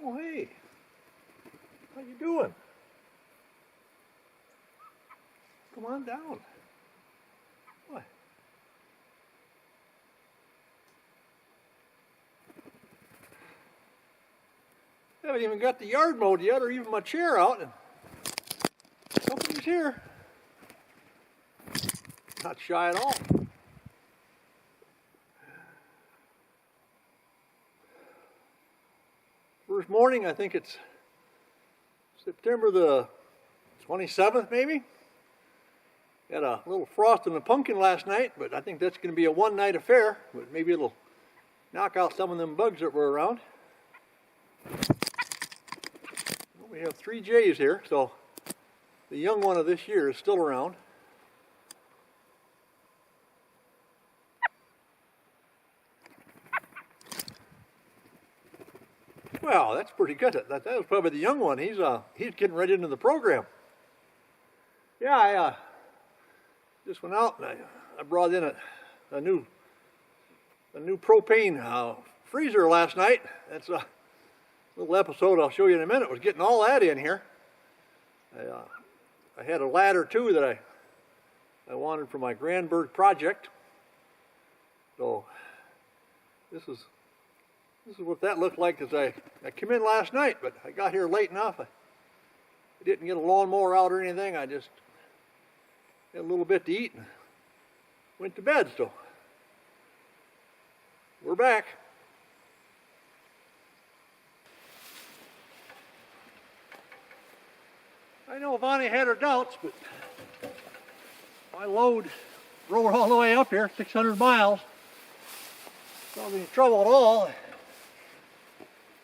Oh, hey. How you doing? Come on down. What? I haven't even got the yard mowed yet, or even my chair out, and nobody's here. Not shy at all. First morning, I think it's September the 27th, maybe. Had a little frost in the pumpkin last night, but I think that's going to be a one-night affair. But maybe it'll knock out some of them bugs that were around. Well, we have 3 jays here, so the young one of this year is still around. Well, that's pretty good. That was probably the young one. He's getting right into the program. Yeah, I just went out and I brought in a new propane freezer last night. That's a little episode I'll show you in a minute. Was getting all that in here. I had a ladder too that I wanted for my Grandberg project. So this is what that looked like as I came in last night, but I got here late enough. I didn't get a lawnmower out or anything. I just had a little bit to eat and went to bed. So we're back. I know Vonnie had her doubts, but my load rode all the way up here, 600 miles. Not any trouble at all.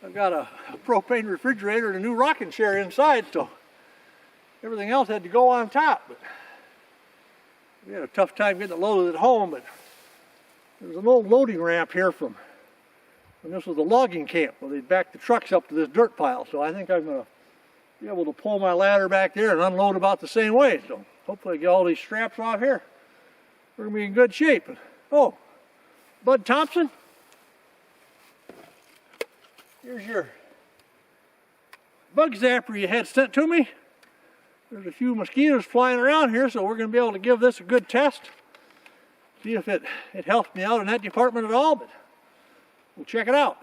I've got a propane refrigerator and a new rocking chair inside, so everything else had to go on top. But we had a tough time getting it loaded at home, but there was an old loading ramp here from when this was a logging camp, where they'd back the trucks up to this dirt pile. So I think I'm going to be able to pull my ladder back there and unload about the same way. So hopefully I get all these straps off here. We're going to be in good shape. Oh, Bud Thompson, here's your bug zapper you had sent to me. There's a few mosquitoes flying around here, so we're going to be able to give this a good test. See if it helps me out in that department at all, but we'll check it out.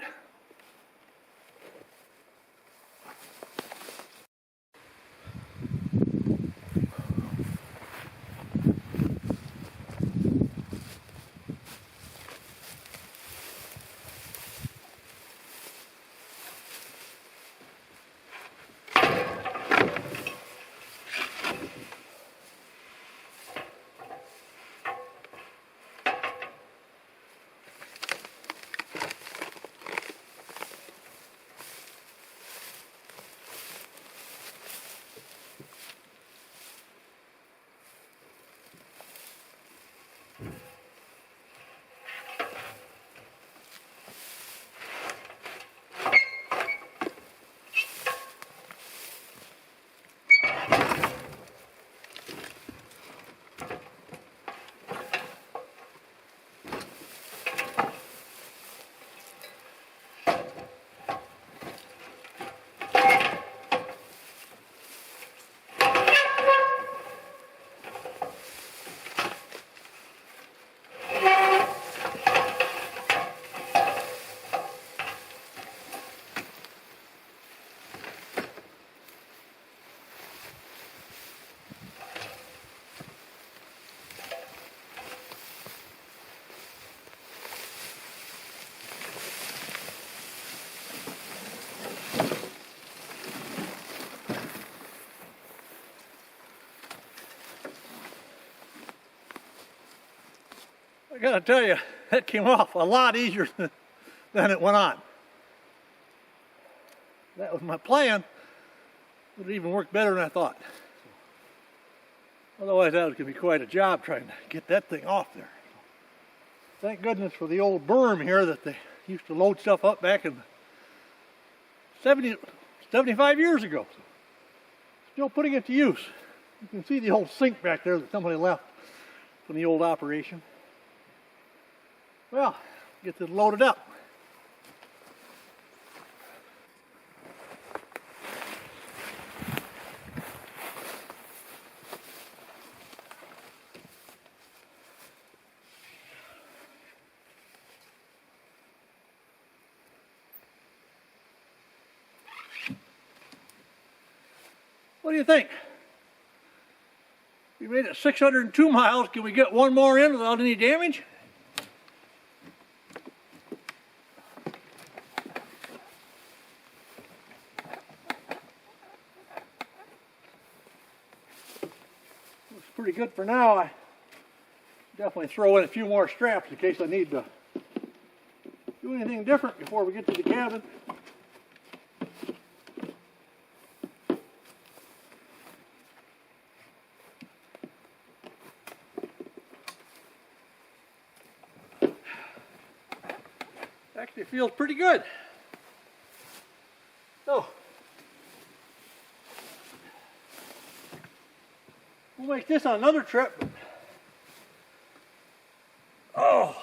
I gotta tell you, that came off a lot easier than it went on. That was my plan, but it even worked better than I thought. Otherwise, that was gonna be quite a job trying to get that thing off there. Thank goodness for the old berm here that they used to load stuff up back in 75 years ago. Still putting it to use. You can see the old sink back there that somebody left from the old operation. Well, get this loaded up. What do you think? We made it 602 miles. Can we get one more in without any damage? Looks pretty good for now. I definitely throw in a few more straps in case I need to do anything different before we get to the cabin. Actually feels pretty good. So, we'll make this on another trip. Oh,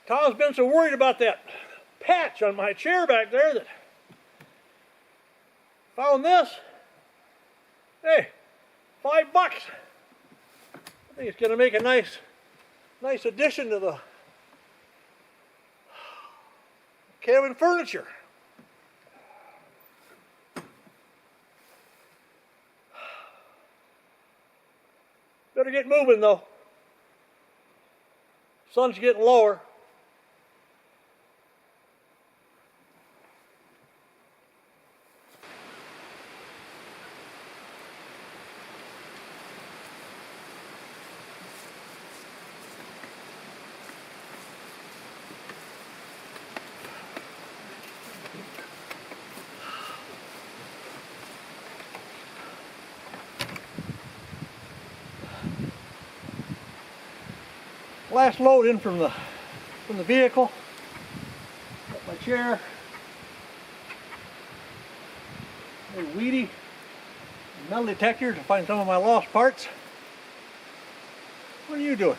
Tom's been so worried about that patch on my chair back there that found this. Hey, $5. I think it's going to make a nice addition to the cabin furniture. Better get moving though. Sun's getting lower. Last load in from the vehicle. Got my chair. A weedy metal detector to find some of my lost parts. What are you doing?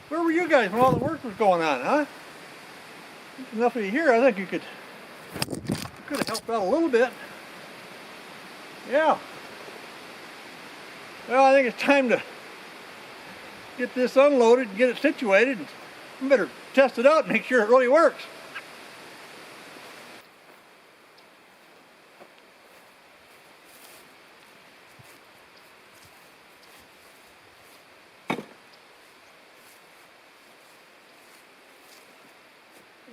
Where were you guys when all the work was going on, huh? There's enough of you here. I think you could have helped out a little bit. Yeah. Well, I think it's time to get this unloaded and get it situated. I better test it out and make sure it really works. I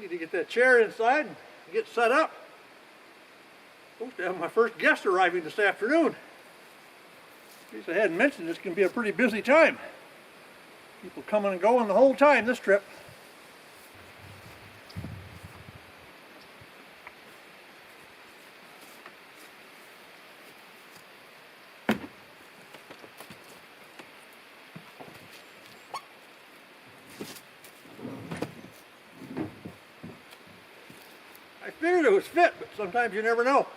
need to get that chair inside and get set up. Supposed to have my first guest arriving this afternoon. In case I hadn't mentioned, this can be a pretty busy time. People coming and going the whole time this trip. I figured it was fit, but sometimes you never know.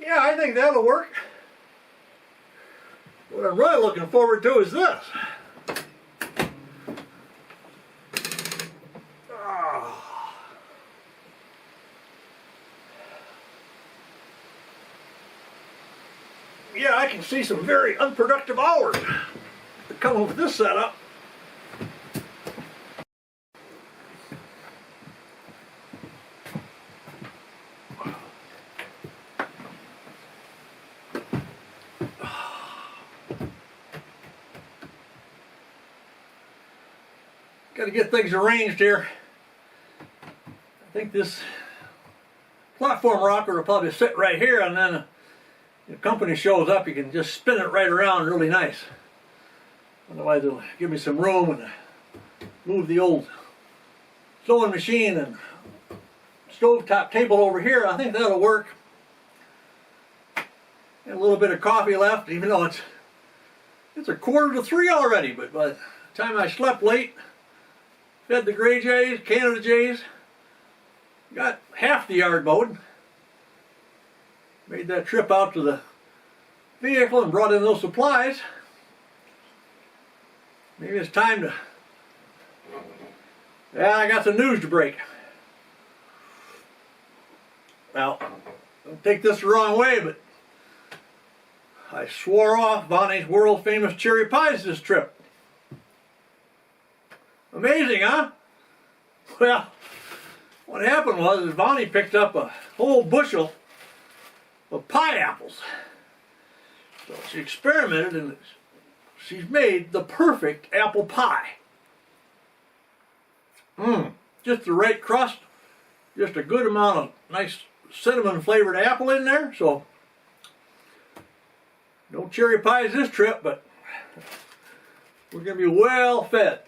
Yeah, I think that'll work. What I'm really looking forward to is this. Yeah, I can see some very unproductive hours that come with this setup. Got to get things arranged here. I think this platform rocker will probably sit right here, and then if the company shows up, you can just spin it right around really nice. Otherwise it'll give me some room and move the old sewing machine and stovetop table over here. I think that'll work. And a little bit of coffee left, even though it's 2:45 already, but by the time I slept late, fed the gray jays, Canada jays. Got half the yard mowed. Made that trip out to the vehicle and brought in those supplies. Maybe it's time to... Yeah, I got some news to break. Now, don't take this the wrong way, but I swore off Bonnie's world famous cherry pies this trip. Amazing, huh? Well, what happened was Bonnie picked up a whole bushel of pie apples. So she experimented and she's made the perfect apple pie. Just the right crust, just a good amount of nice cinnamon flavored apple in there. So no cherry pies this trip, but we're going to be well fed.